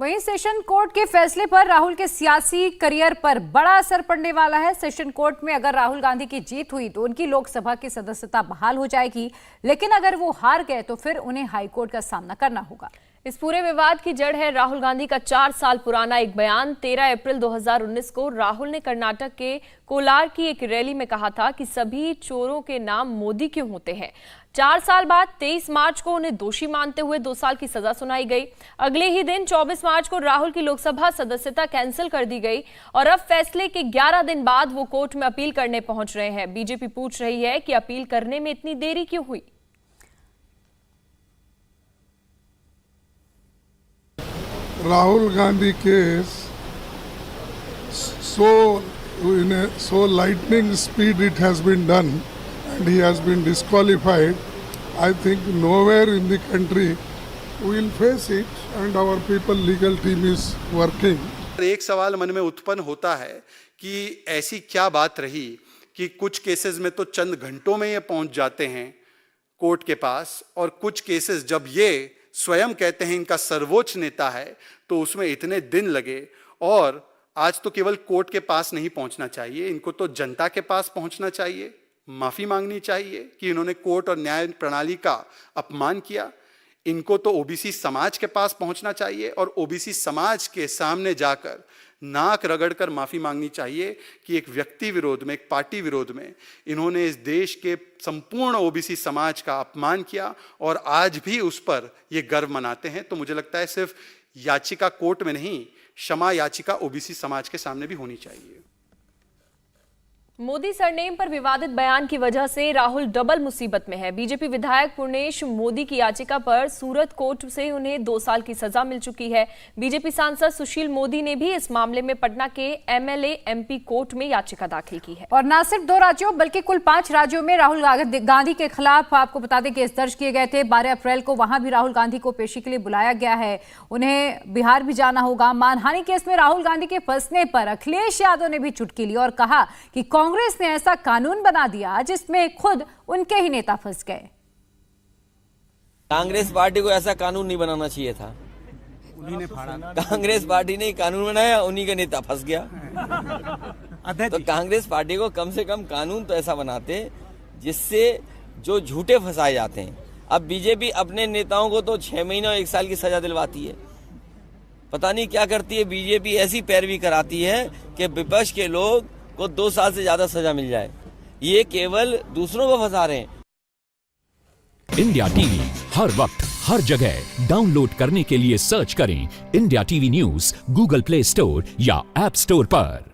वहीं session court के फैसले पर राहुल के सियासी करियर पर बड़ा असर पड़ने वाला है। सेशन कोर्ट में अगर राहुल गांधी की जीत हुई तो उनकी लोकसभा की सदस्यता बहाल हो जाएगी, लेकिन अगर वो हार गए तो फिर उन्हें हाईकोर्ट का सामना करना होगा। इस पूरे विवाद की जड़ है राहुल गांधी का 4 साल पुराना एक बयान। 13 अप्रैल 2019 को राहुल ने कर्नाटक के कोलार की एक रैली में कहा था कि सभी चोरों के नाम मोदी क्यों होते हैं। 4 साल बाद 23 मार्च को उन्हें दोषी मानते हुए 2 साल की सजा सुनाई गई। अगले ही दिन 24 मार्च को राहुल की लोकसभा सदस्यता कैंसिल कर दी गई और अब फैसले के 11 दिन बाद वो कोर्ट में अपील करने पहुंच रहे हैं। बीजेपी पूछ रही है कि अपील करने में इतनी देरी क्यों हुई। Rahul Gandhi case so lightning speed it has been done and he has been disqualified. I think nowhere in the country we will face it and our people legal team is working. एक सवाल मन में उत्पन्न होता है कि ऐसी क्या बात रही कि कुछ केसेस में तो चंद घंटों में ये पहुंच जाते हैं कोर्ट के पास, और कुछ केसेस जब ये स्वयं कहते हैं इनका सर्वोच्च नेता है तो उसमें इतने दिन लगे। और आज तो केवल कोर्ट के पास नहीं पहुंचना चाहिए, इनको तो जनता के पास पहुंचना चाहिए, माफी मांगनी चाहिए कि इन्होंने कोर्ट और न्याय प्रणाली का अपमान किया। इनको तो ओबीसी समाज के पास पहुंचना चाहिए और ओबीसी समाज के सामने जाकर नाक रगड़कर माफी मांगनी चाहिए कि एक व्यक्ति विरोध में, एक पार्टी विरोध में इन्होंने इस देश के संपूर्ण ओबीसी समाज का अपमान किया और आज भी उस पर ये गर्व मनाते हैं। तो मुझे लगता है सिर्फ याचिका कोर्ट में नहीं, क्षमा याचिका ओबीसी समाज के सामने भी होनी चाहिए। मोदी सरनेम पर विवादित बयान की वजह से राहुल डबल मुसीबत में है। बीजेपी विधायक पूर्णेश मोदी की याचिका पर सूरत कोर्ट से उन्हें 2 साल की सजा मिल चुकी है। बीजेपी सांसद सुशील मोदी ने भी इस मामले में पटना के एमएलए एमपी कोर्ट में याचिका दाखिल की है। और न सिर्फ 2 राज्यों बल्कि कुल 5 राज्यों में राहुल गांधी के खिलाफ आपको बता दें केस दर्ज किए गए थे। 12 अप्रैल को वहां भी राहुल गांधी को पेशी के लिए बुलाया गया है। उन्हें बिहार भी जाना होगा। मानहानि केस में राहुल गांधी के फंसने पर अखिलेश यादव ने भी चुटकी ली और कहा कि कांग्रेस ने ऐसा कानून बना दिया जिसमें खुद उनके ही नेता फंस गए। कांग्रेस पार्टी को ऐसा कानून नहीं बनाना चाहिए था, उन्हीं ने फाड़ा। कांग्रेस पार्टी ने कानून बनाया, उन्हीं का नेता फंस गया। तो कांग्रेस पार्टी को कम से कम कानून तो ऐसा बनाते जिससे जो झूठे फंसाए जाते हैं। अब बीजेपी अपने नेताओं को तो 6 महीने और 1 साल की सजा दिलवाती है। पता नहीं क्या करती है बीजेपी, ऐसी पैरवी कराती है कि विपक्ष के लोग को 2 साल से ज्यादा सजा मिल जाए। ये केवल दूसरों को फंसा रहे हैं। इंडिया टीवी हर वक्त हर जगह डाउनलोड करने के लिए सर्च करें India TV news Google play store या ऐप स्टोर पर।